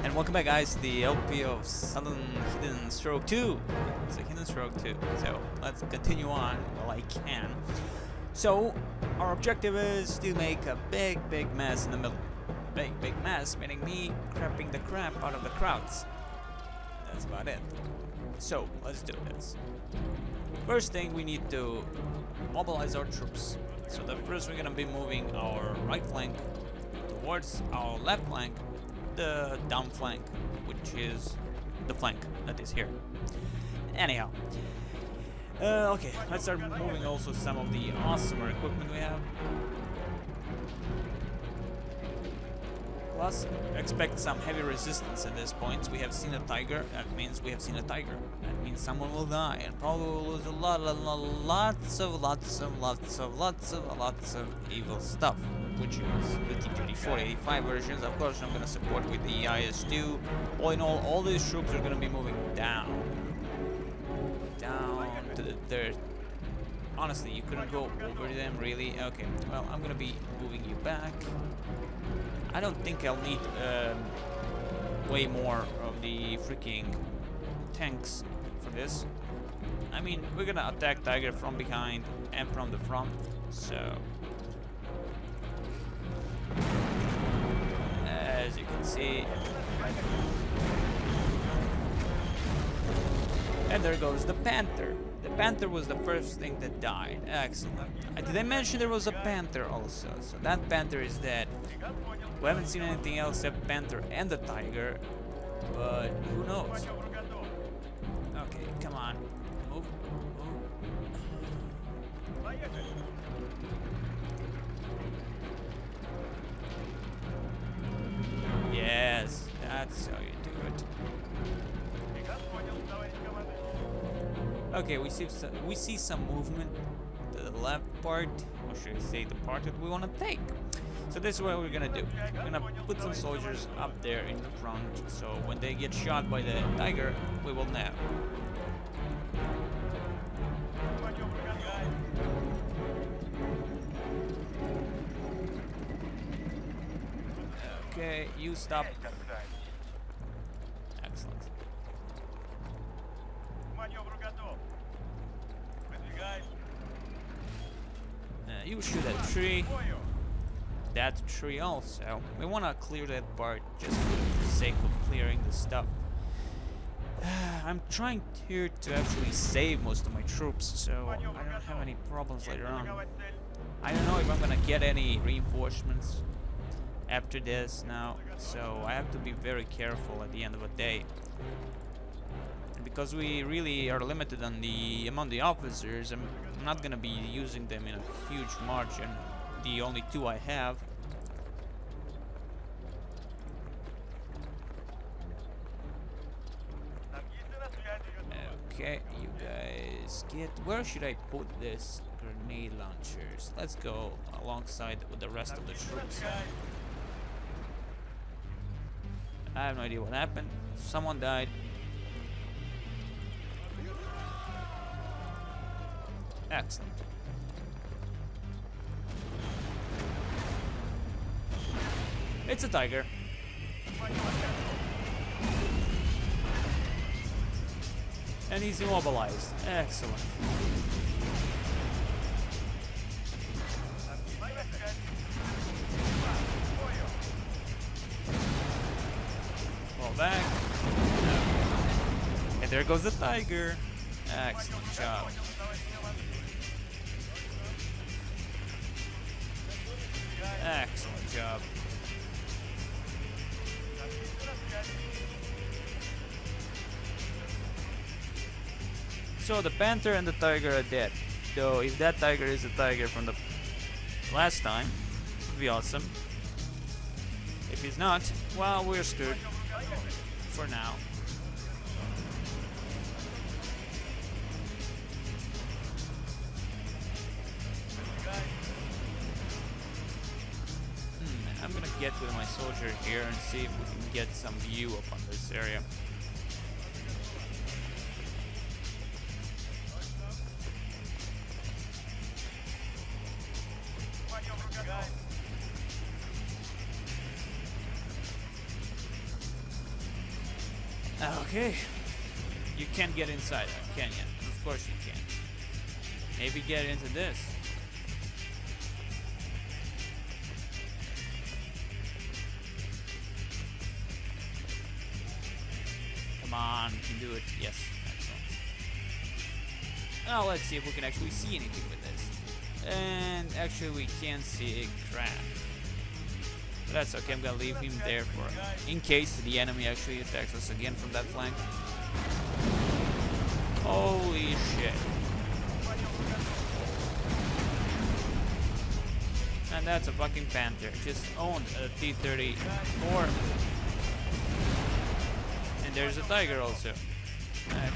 And welcome back, guys, to the LP of Sudden Hidden Stroke 2. It's a Hidden Stroke 2, so let's continue on while I can. So, our objective is to make a big mess in the middle. Big mess, meaning me crapping the crap out of the crowds. That's about it. So, let's do this. First thing, we need to mobilize our troops. So first we're gonna be moving our right flank towards our left flank, the down flank, which is the flank that is here. Anyhow, okay, let's start moving also some of the awesomer equipment we have. Plus, expect some heavy resistance at this point. We have seen a tiger. That means we have seen a tiger. That means someone will die, and probably will lose lots of evil stuff, which is the T-34, 85 versions. Of course, I'm gonna support with the IS-2. All in all these troops are gonna be moving down to the dirt. Honestly, you couldn't go over them, really? Okay, well, I'm gonna be moving you back. I don't think I'll need way more of the freaking tanks for this. I mean, we're gonna attack Tiger from behind and from the front, so... As you can see... And there goes the Panther. The Panther was the first thing that died. Excellent. Did I mention there was a Panther also? So that Panther is dead. We haven't seen anything else except Panther and the Tiger, but who knows? Okay, come on. Move. Yes, that's how you do it. Okay, we see some movement to the left part, or should I say the part that we want to take. So this is what we're gonna do. We're gonna put some soldiers up there in the front, so when they get shot by the tiger, we will know. Okay, you stop. Excellent. You shoot that tree. That tree also. We want to clear that part just for the sake of clearing the stuff. I'm trying here to actually save most of my troops, so I don't have any problems later on. I don't know if I'm gonna get any reinforcements after this now, so I have to be very careful at the end of the day. And because we really are limited on the among the officers, I'm not gonna be using them in a huge margin. The only two I have. Okay, you guys get... Where should I put this grenade launchers? Let's go alongside with the rest of the troops. I have no idea what happened. Someone died. Excellent. It's a tiger. And he's immobilized. Excellent. Fall back. And there goes the tiger. Excellent job. Excellent job. So the Panther and the Tiger are dead. Though if that Tiger is the Tiger from the last time, it would be awesome. If he's not, well, we're screwed. For now. I'm gonna get with my soldier here and see if we can get some view upon this area. Okay. You can't get inside, can you? Of course you can. Maybe get into this. Come on, we can do it. Yes, excellent. Now let's see if we can actually see anything with this. And actually we can't see a crap. But that's okay, I'm gonna leave him there for in case the enemy actually attacks us again from that flank. Holy shit. And that's a fucking Panther. Just owned a T-34. And there's a Tiger also. Excellent.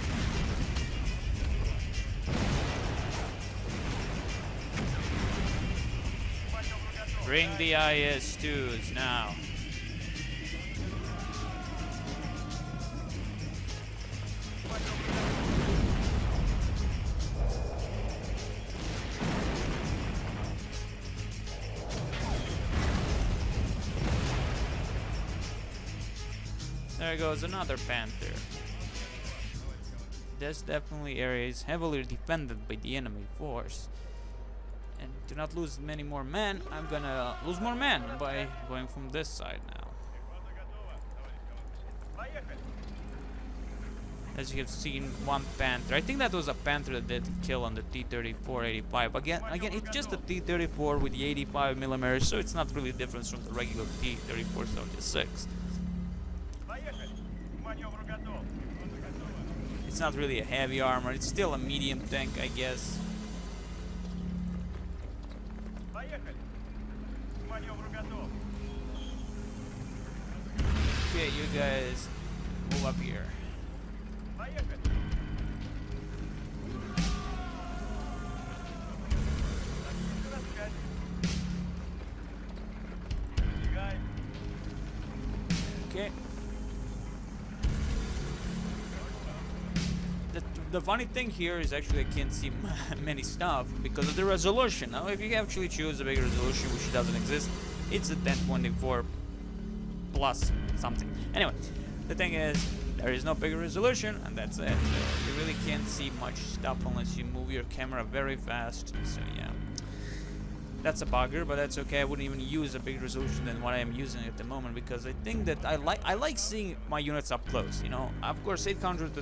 Bring the IS-2s now. There goes another Panther. This definitely area is heavily defended by the enemy force. And to not lose many more men, I'm gonna lose more men by going from this side now. As you have seen, one Panther. I think that was a Panther that did kill on the T-34-85. Again, it's just a T-34 with the 85mm, so it's not really different from the regular T-34-76. It's not really a heavy armor. It's still a medium tank, I guess. Okay, you guys move up here. Okay. The funny thing here is actually I can't see many stuff because of the resolution. Now, if you actually choose a big resolution, which doesn't exist, it's a 1024 plus something. Anyway, the thing is, there is no bigger resolution, and that's it. So you really can't see much stuff unless you move your camera very fast. So yeah, that's a bugger, but that's okay. I wouldn't even use a bigger resolution than what I am using at the moment because I think that I like seeing my units up close. You know, of course, 800 to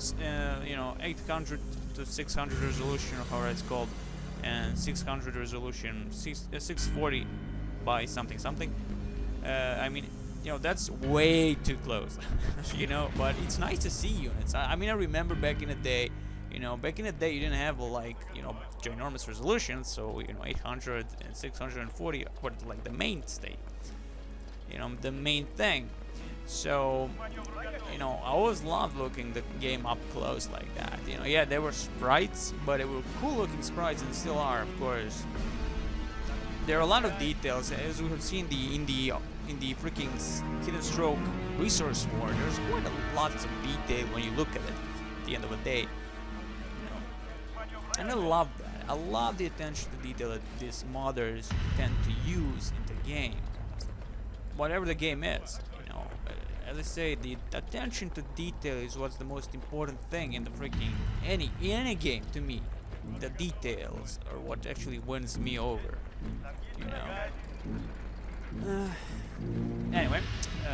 800 to 600 resolution, or however it's called, and 600 resolution, 640 by something. I mean, you know, that's way too close. You know, but it's nice to see units. I mean, I remember back in the day. You know, back in the day, you didn't have like, you know, ginormous resolutions, so, you know, 800 and 640 were like the mainstay, you know, the main thing. So, you know, I always loved looking the game up close like that. You know, yeah, there were sprites, but they were cool-looking sprites, and still are, of course. There are a lot of details, as we have seen in the freaking Hidden Stroke Resource War. There's quite a lot of detail when you look at it at the end of the day. And I love that. I love the attention to detail that these modders tend to use in the game. Whatever the game is, you know. As I say, the attention to detail is what's the most important thing in the freaking any game to me. The details are what actually wins me over. You know. Anyway,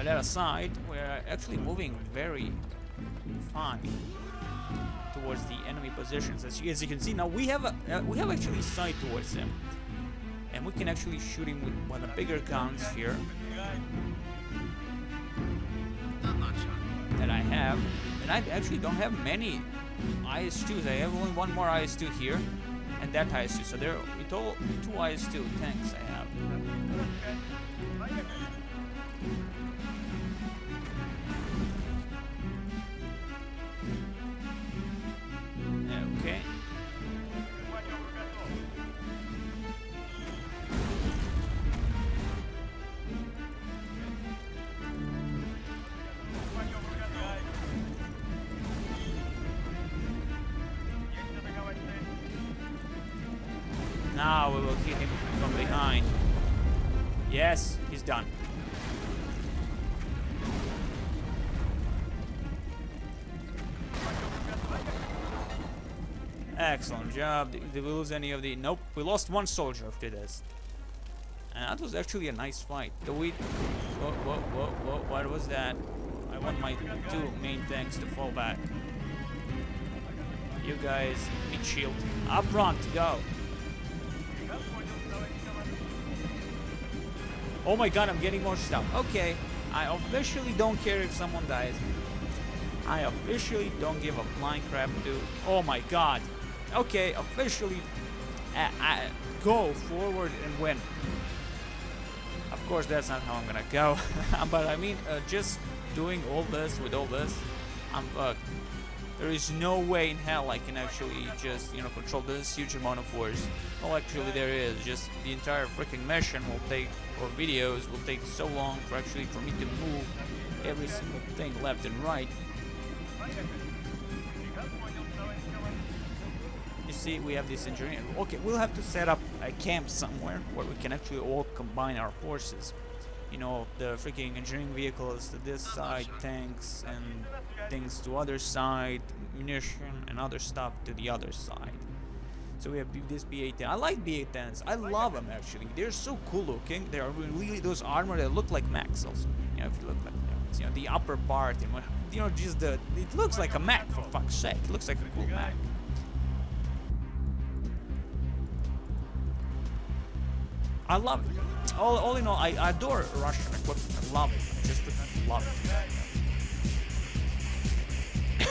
that aside, we're actually moving very fine towards the enemy positions. As you can see, now we have actually sight towards him, and we can actually shoot him with one of the bigger guns here that I have. And I actually don't have many IS-2s. I have only one more IS-2 here, and that IS-2. So there are in total 2 IS-2 tanks I have. Okay. Now we will hit him from behind. Yes, he's done. Excellent job. Did we lose any of the... Nope, we lost one soldier after this. And that was actually a nice fight. The we... Whoa, what was that? I want my two main tanks to fall back. You guys, big shield. Up front, go. Oh my god, I'm getting more stuff. Okay, I officially don't care if someone dies. I officially don't give a flying crap to... Oh my god. Okay, officially go forward and win. Of course, that's not how I'm gonna go. But I mean, just doing all this with all this, I'm fucked. There is no way in hell I can actually just, you know, control this huge amount of force. Well, actually there is. Just the entire freaking mission will take, or videos will take so long for me to move every single thing left and right. You see, we have this engineering. Okay, we'll have to set up a camp somewhere where we can actually all combine our forces. You know, the freaking engineering vehicles to this side, tanks and things to other side, munition and other stuff to the other side. So we have this B-810. I like B-810s. I love them actually. They're so cool looking. They are really those armor that look like mechs also. You know, if you look like them. You know, the upper part, and you know, just the... It looks like a mech, for fuck's sake. It looks like a cool mech. I love it. All in all, I adore Russian equipment. I love it. I just love it.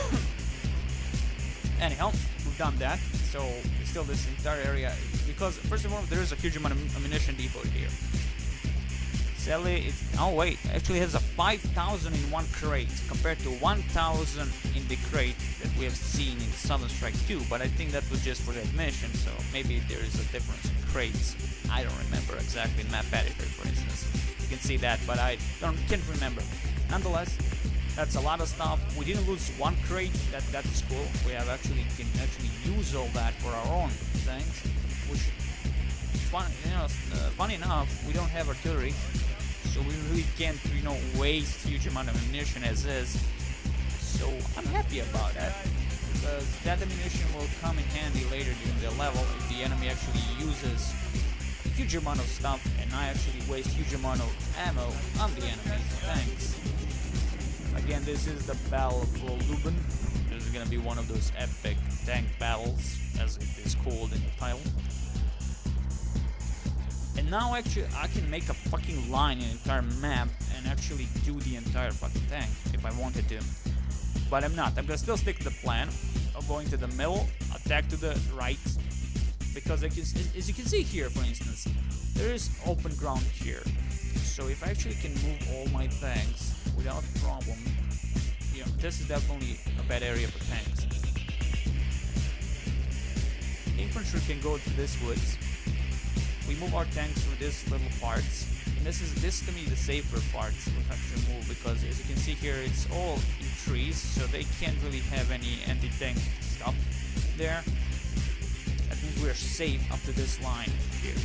Anyhow, we've done that. So still this entire area, because first of all, there is a huge amount of ammunition depot here. Sally, oh wait, actually has a 5,000 in one crate compared to 1,000 in the crate that we have seen in Southern Strike 2. But I think that was just for that mission, so maybe there is a difference in crates. I don't remember exactly in map editor, for instance. You can see that, but I can't remember. Nonetheless, that's a lot of stuff. We didn't lose one crate. That's cool. We have can use all that for our own things. Which, funny enough, we don't have artillery, so we really can't, you know, waste huge amount of ammunition as is. So I'm happy about that, because that ammunition will come in handy later during the level if the enemy actually uses huge amount of stuff and I actually waste huge amount of ammo on the enemy's tanks. Again, this is the Battle for Lubin. This is gonna be one of those epic tank battles, as it is called in the title. And now actually I can make a fucking line in the entire map and actually do the entire fucking tank if I wanted to. But I'm not. I'm gonna still stick to the plan of going to the middle, attack to the right. Because as you can see here, for instance, there is open ground here. So if I actually can move all my tanks without problem, you know, this is definitely a bad area for tanks. Infantry can go to this woods. We move our tanks through these little parts. And this to me the safer parts we actually move, because as you can see here, it's all in trees, so they can't really have any anti-tank stuff there. That means we're safe up to this line here.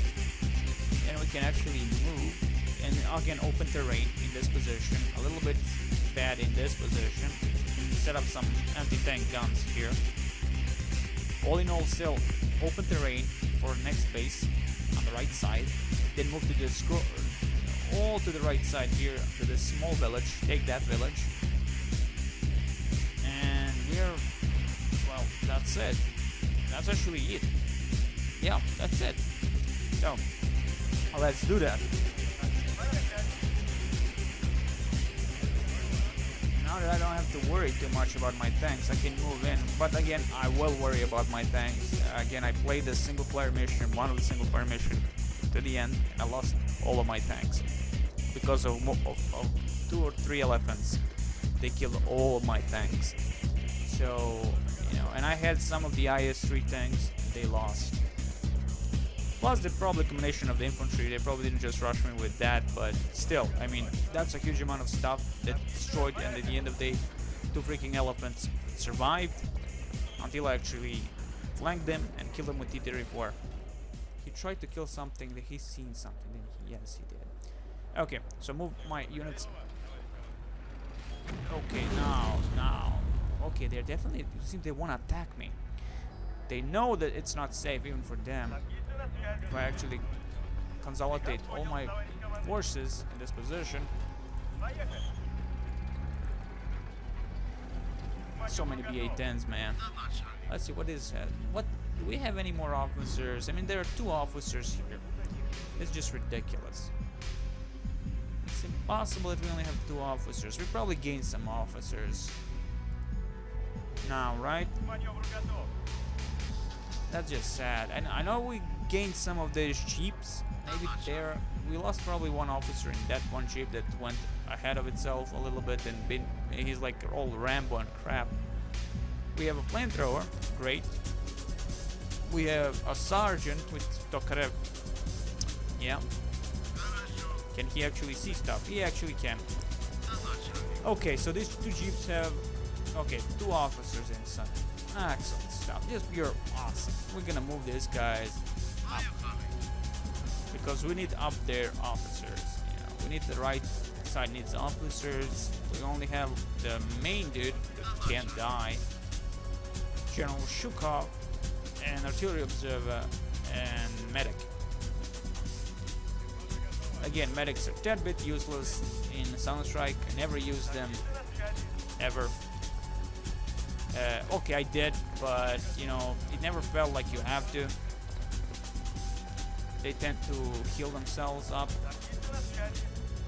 And we can actually move, and again, open terrain in this position, a little bit bad in this position, set up some anti-tank guns here. All in all, still open terrain for next base on the right side, then move to the all to the right side here to this small village, take that village, and we're, well, that's it. That's actually it. Yeah, that's it. So, let's do that. Now that I don't have to worry too much about my tanks, I can move in. But again, I will worry about my tanks. Again, I played the single player mission, one of the single player mission to the end, and I lost all of my tanks. Because of 2 or 3 elephants. They killed all of my tanks. So, you know, and I had some of the IS-3 tanks, they lost. Plus the probably combination of the infantry, they probably didn't just rush me with that, but still, I mean, that's a huge amount of stuff that destroyed, and at the end of the day, 2 freaking elephants survived until I actually flanked them and killed them with T-34. He tried to kill something, that he's seen something, then yes, he did. Okay, so move my units. Okay, now. Okay, they're definitely, seem they want to attack me. They know that it's not safe even for them. If I actually consolidate all my forces in this position. So many BA-10s, man. Let's see, what is that? What, do we have any more officers? I mean, there are 2 officers here. It's just ridiculous. It's impossible if we only have 2 officers. We probably gained some officers now, right? That's just sad. And I know we gained some of these jeeps. Maybe there we lost probably 1 officer in that one jeep that went ahead of itself a little bit and he's like all Rambo and crap. We have a flamethrower, great. We have a sergeant with Tokarev. Yeah. Can he actually see stuff? He actually can. Okay, so these 2 jeeps have 2 officers inside. Excellent stuff. Just pure awesome. We're gonna move these guys up because we need up their officers. You know, we need the right side needs officers. We only have the main dude that can't die. General Shukov and artillery observer and medic. Again, medics are a tad bit useless in Soundstrike. I never use them ever. Okay, I did, but you know, it never felt like you have to. They tend to heal themselves up,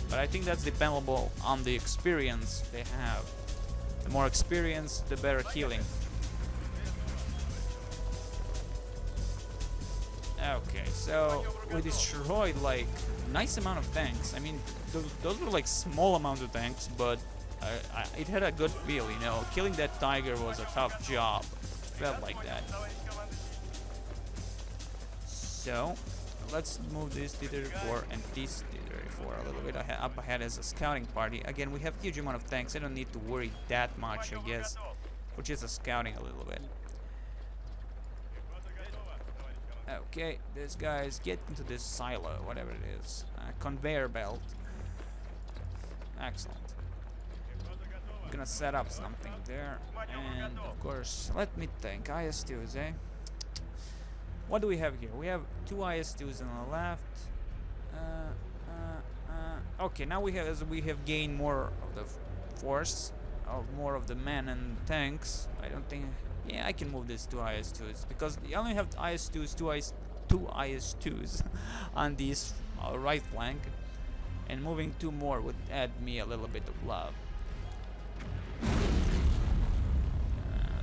but I think that's dependable on the experience they have. The more experience, the better healing. Okay, so we destroyed like nice amount of tanks. I mean, those were like small amounts of tanks, but it had a good feel, you know. Killing that tiger was a tough job. It felt like that. So, let's move this T-34 and this T-34 a little bit up ahead as a scouting party. Again, we have huge amount of tanks. I don't need to worry that much, I guess. We're just scouting a little bit. Okay, these guys get into this silo, whatever it is. Conveyor belt. Excellent. I'm gonna set up something there. And, of course, let me think. IS-2s, eh? What do we have here? We have 2 IS-2s on the left. Okay, now we have gained more of the force, more of the men and tanks. I don't think... Yeah, I can move these 2 IS-2s because you only have IS-2s, 2 IS-2s on this right flank, and moving 2 more would add me a little bit of love.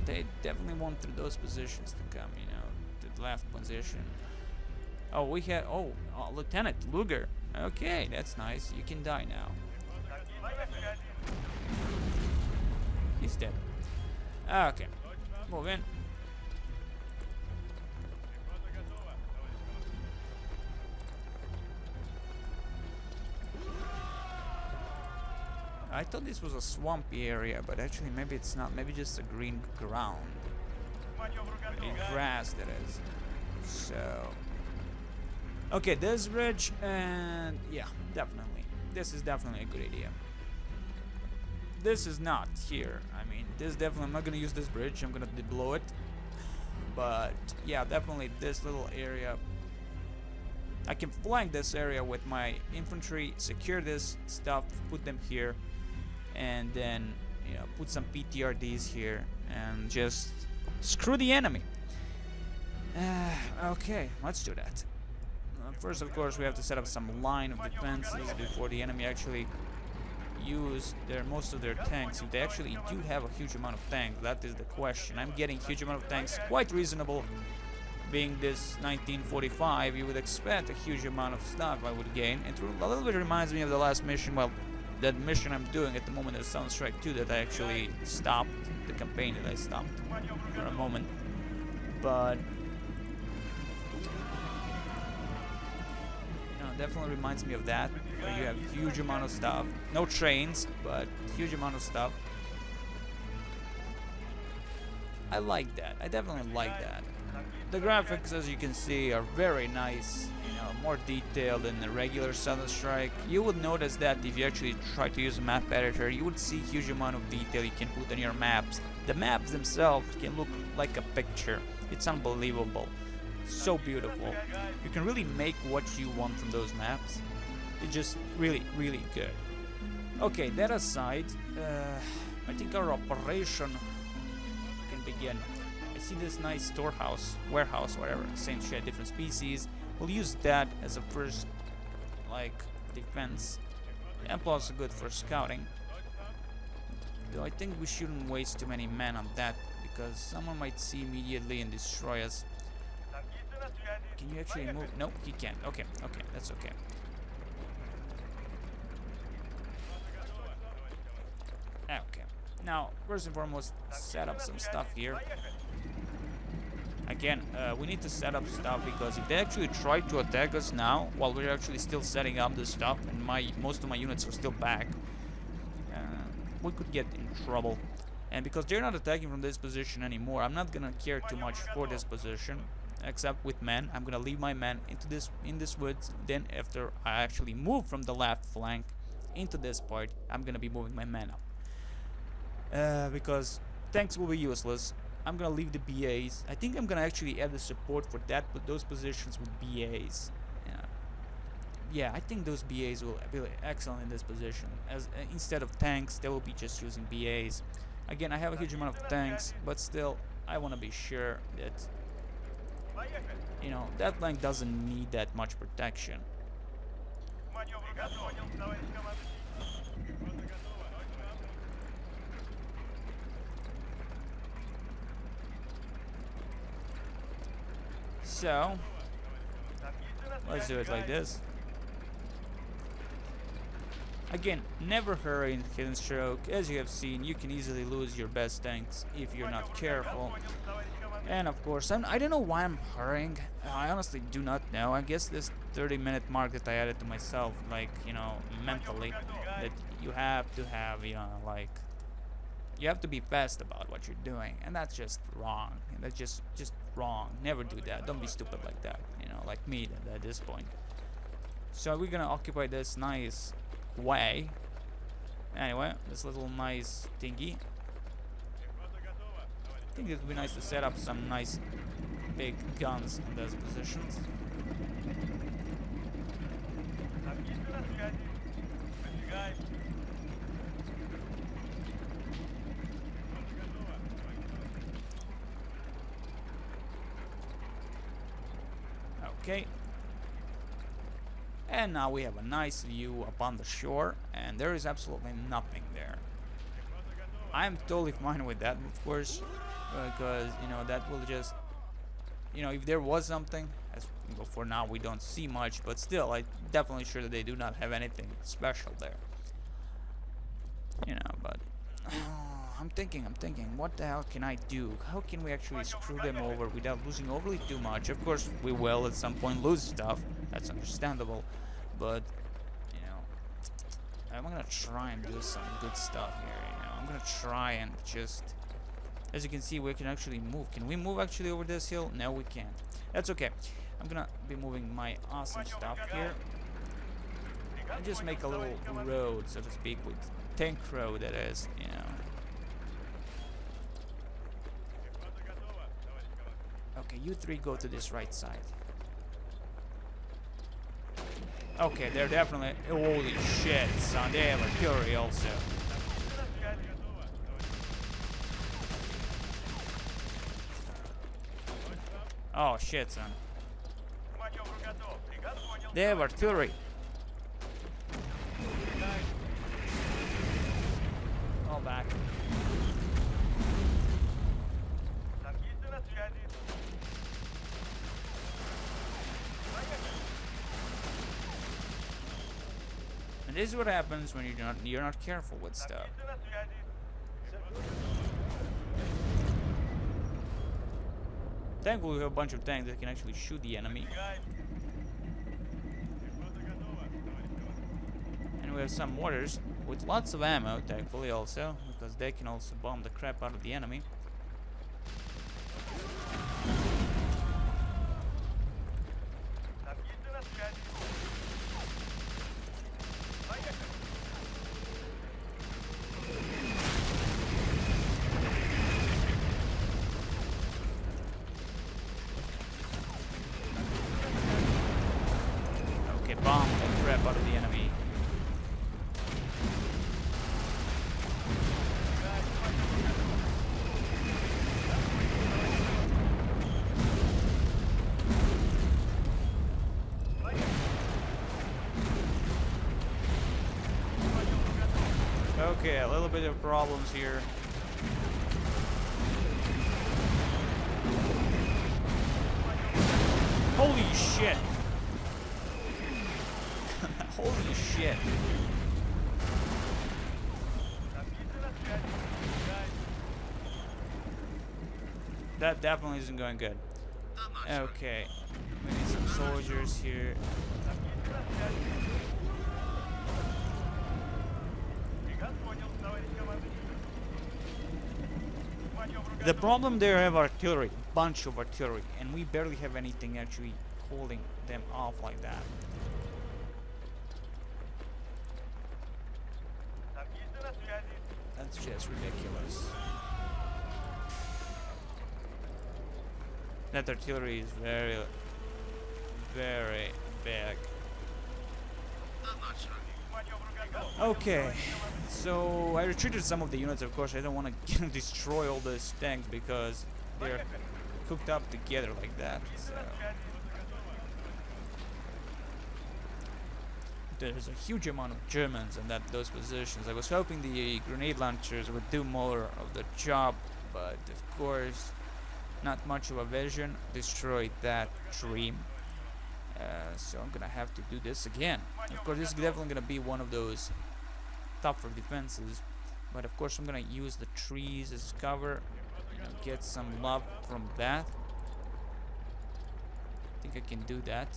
They definitely want through those positions to come, you know, to the left position. Oh, we had Lieutenant Luger. Okay, that's nice. You can die now. He's dead. Okay. Move in. I thought this was a swampy area, but actually maybe it's not. Maybe just a green ground. Green grass, that is. So... Okay, this bridge, and yeah, definitely. This is definitely a good idea. This is not here. I mean, this definitely, I'm not gonna use this bridge. I'm gonna deblow it. But yeah, definitely this little area. I can flank this area with my infantry, secure this stuff, put them here, and then, you know, put some PTRDs here and just screw the enemy. Okay, let's do that. First, of course, we have to set up some line of defenses before the enemy actually use most of their tanks. If they actually do have a huge amount of tanks, that is the question. I'm getting huge amount of tanks, quite reasonable. Being this 1945, you would expect a huge amount of stuff I would gain. It a little bit reminds me of the last mission, well, that mission I'm doing at the moment is Soundstrike 2 that I actually stopped, the campaign that I stopped for a moment. But definitely reminds me of that, where you have huge amount of stuff. No trains, but huge amount of stuff. I like that. I definitely like that. The graphics, as you can see, are very nice, you know, more detailed than the regular Soundstrike. You would notice that if you actually try to use a map editor, you would see huge amount of detail you can put on your maps. The maps themselves can look like a picture. It's unbelievable. So beautiful. You can really make what you want from those maps. It's just really, really good. Okay, that aside, I think our operation can begin. I see this nice storehouse, warehouse, whatever, same shit, different species. We'll use that as a first, like, defense. And plus good for scouting. Though I think we shouldn't waste too many men on that, because someone might see immediately and destroy us. Can you actually move? No, he can't. Okay, okay, that's okay. Okay, now, first and foremost, set up some stuff here. Again, we need to set up stuff, because if they actually try to attack us now, while we're actually still setting up this stuff, and most of my units are still back, we could get in trouble. And because they're not attacking from this position anymore, I'm not gonna care too much for this position, except with men. I'm gonna leave my men in this woods. Then after I actually move from the left flank into this part, I'm gonna be moving my men up. Because tanks will be useless. I'm gonna leave the BAs. I think I'm gonna actually add the support for that, but those positions with BAs. Yeah, I think those BAs will be excellent in this position. As instead of tanks, they will be just using BAs. Again, I have a huge amount of tanks, but still, I want to be sure that, you know, that flank doesn't need that much protection. So, let's do it like this. Again, never hurry in Hidden Stroke. As you have seen, you can easily lose your best tanks if you're not careful. And of course, I don't know why I'm hurrying. I honestly do not know. I guess this 30-minute mark that I added to myself, like, you know, mentally, that you have to have, you know, like, you have to be fast about what you're doing, and that's just wrong. That's just wrong. Never do that. Don't be stupid like that, you know, like me at this point. So we're gonna occupy this nice way. Anyway, this little nice thingy. I think it would be nice to set up some nice big guns in those positions. Okay. And now we have a nice view upon the shore, and there is absolutely nothing there. I'm totally fine with that, of course, because, you know, that will just, you know, if there was something, as for now we don't see much, but still, I'm definitely sure that they do not have anything special there. You know, but I'm thinking, what the hell can I do? How can we actually screw them over without losing overly too much? Of course, we will at some point lose stuff. That's understandable. But, you know, I'm gonna try and do some good stuff here, you know. I'm gonna try and just... As you can see, we can actually move. Can we move actually over this hill? No, we can't. That's okay. I'm gonna be moving my awesome stuff here. And just make a little road, so to speak, with tank road, that is, you know. Okay, you three go to this right side. Okay, they're definitely... Holy shit, son. They have artillery also. Oh shit, son. They have artillery. All back. And this is what happens when you're not careful with stuff. Thankfully, we have a bunch of tanks that can actually shoot the enemy. And we have some mortars with lots of ammo, thankfully, also, because they can also bomb the crap out of the enemy. Okay, a little bit of problems here. Holy shit! Holy shit! That definitely isn't going good. Okay, we need some soldiers here. The problem there have artillery, bunch of artillery, and we barely have anything actually holding them off like that. That's just ridiculous. That artillery is very, very big. Okay, so I retreated some of the units, of course. I don't want to destroy all those tanks because they're hooked up together like that. So there's a huge amount of Germans in those positions. I was hoping the grenade launchers would do more of the job, but of course, not much of a vision destroyed that dream. So I'm gonna have to do this again. Of course, this is definitely gonna be one of those tougher defenses, but of course I'm gonna use the trees as cover, get some love from that. I think I can do that.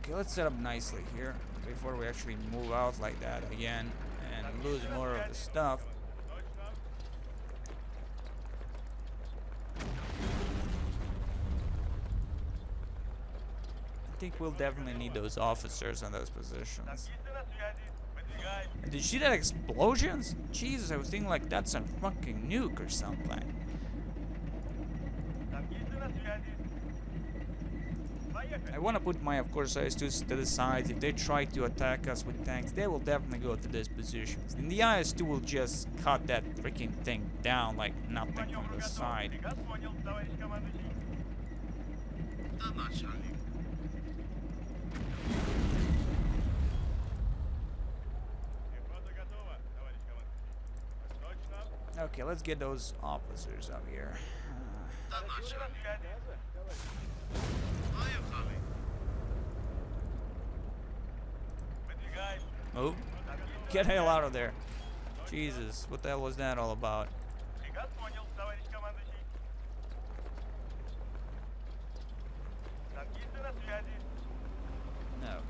Okay, let's set up nicely here before we actually move out like that again and lose more of the stuff. I think we'll definitely need those officers in those positions. Did you see that explosions? Jesus, I was thinking like that's a fucking nuke or something. I want to put my, of course, IS-2s to the side. If they try to attack us with tanks, they will definitely go to these positions. And the IS-2 will just cut that freaking thing down like nothing from the side. Okay, let's get those officers up here. Move. Get the hell out of there. Jesus, what the hell was that all about?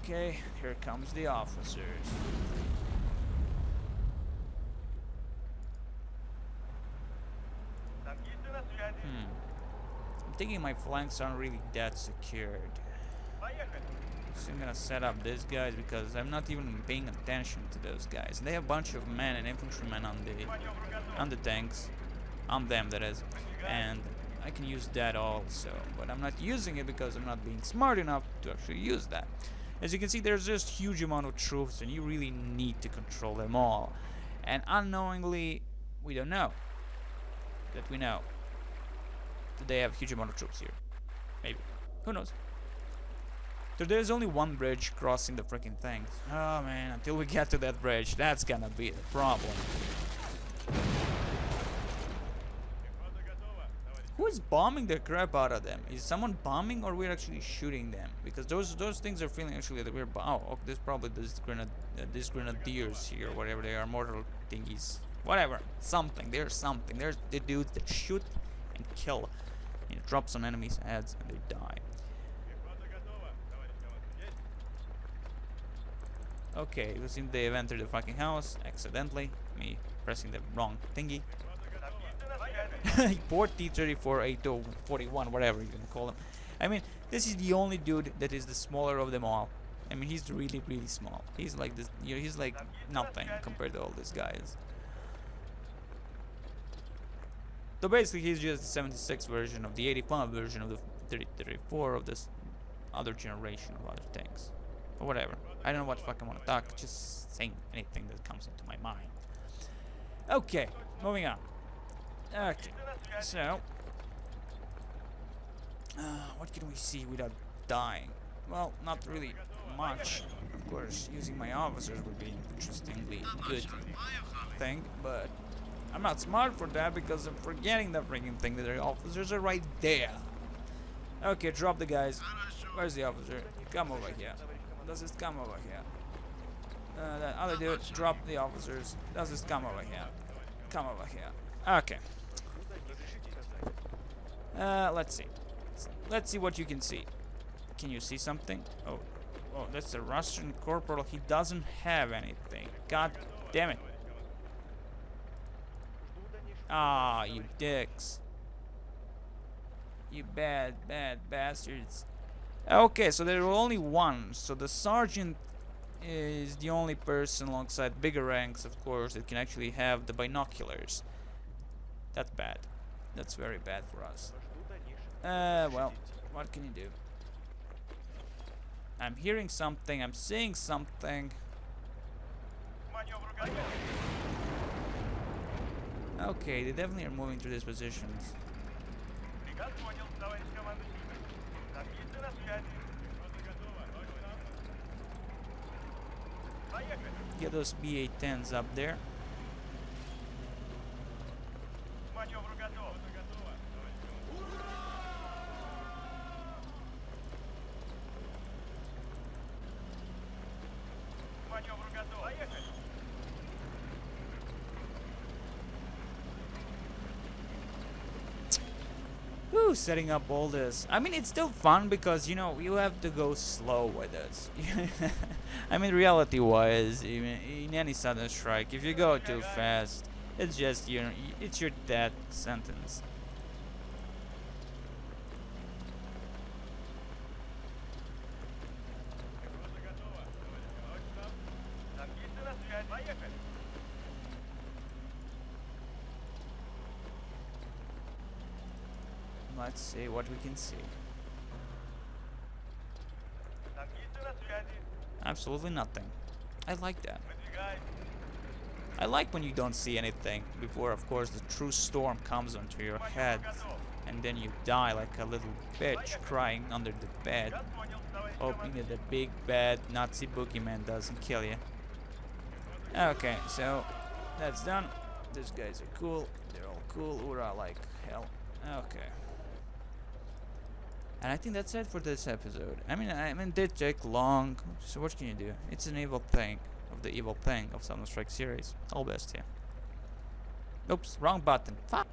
Okay, here comes the officers. I'm thinking my flanks aren't really that secured. So I'm gonna set up these guys because I'm not even paying attention to those guys. They have a bunch of men and infantrymen on the tanks, on them that is, and I can use that also. But I'm not using it because I'm not being smart enough to actually use that. As you can see, there's just huge amount of troops, and you really need to control them all. And unknowingly, we don't know that we know that they have a huge amount of troops here. Maybe. Who knows? So there's only one bridge crossing the freaking thing. Oh man, until we get to that bridge, that's gonna be the problem. Who is bombing the crap out of them? Is someone bombing or we're actually shooting them? Because those things are feeling actually that we're okay, there's probably these grenadiers here, whatever they are, mortar thingies. Whatever. Something. There's something. There's the dudes that shoot and kill. It drops on enemies' heads and they die. Okay, it seems they have entered the fucking house accidentally. Me pressing the wrong thingy. Port T-34 A241, whatever you're gonna call him. I mean, this is the only dude that is the smaller of them all. I mean, he's really, really small. He's like this. He's like nothing compared to all these guys. So basically, he's just the 76 version of the 85 version of the 3034 of this other generation of other tanks. Or whatever. I don't know what the fuck I want to talk. Just saying anything that comes into my mind. Okay, moving on. Okay, so what can we see without dying? Well, not really much. Of course, using my officers would be an interestingly good thing, but I'm not smart for that because I'm forgetting the freaking thing that the officers are right there. Okay, drop the guys. Where's the officer? Come over here. Does this come over here? That other dude, drop the officers. Does this come over here? Come over here. Okay. Let's see. Let's see what you can see. Can you see something? Oh, that's a Russian corporal. He doesn't have anything. God damn it. Ah, you dicks. You bad bastards. Okay, so there were only one. So the sergeant is the only person alongside bigger ranks, of course, that can actually have the binoculars. That's bad. That's very bad for us. Well, what can you do? I'm hearing something, I'm seeing something. Okay, they definitely are moving through these positions. Get those BA-10s up there. Whew, setting up all this. I mean, it's still fun because, you know, you have to go slow with this. I mean, reality-wise, in any sudden strike, if you go too fast, it's just, you know, it's your death sentence. Let's see what we can see. Absolutely nothing. I like that. I like when you don't see anything before, of course, the true storm comes onto your head, and then you die like a little bitch crying under the bed, hoping that the big bad Nazi boogeyman doesn't kill you. Okay, so that's done. These guys are cool. They're all cool. Hoorah like hell. Okay. And I think that's it for this episode. I mean, it did take long, so what can you do? It's an evil thing of the evil thing of Summer Strike series. All best here. Oops, wrong button. Fuck.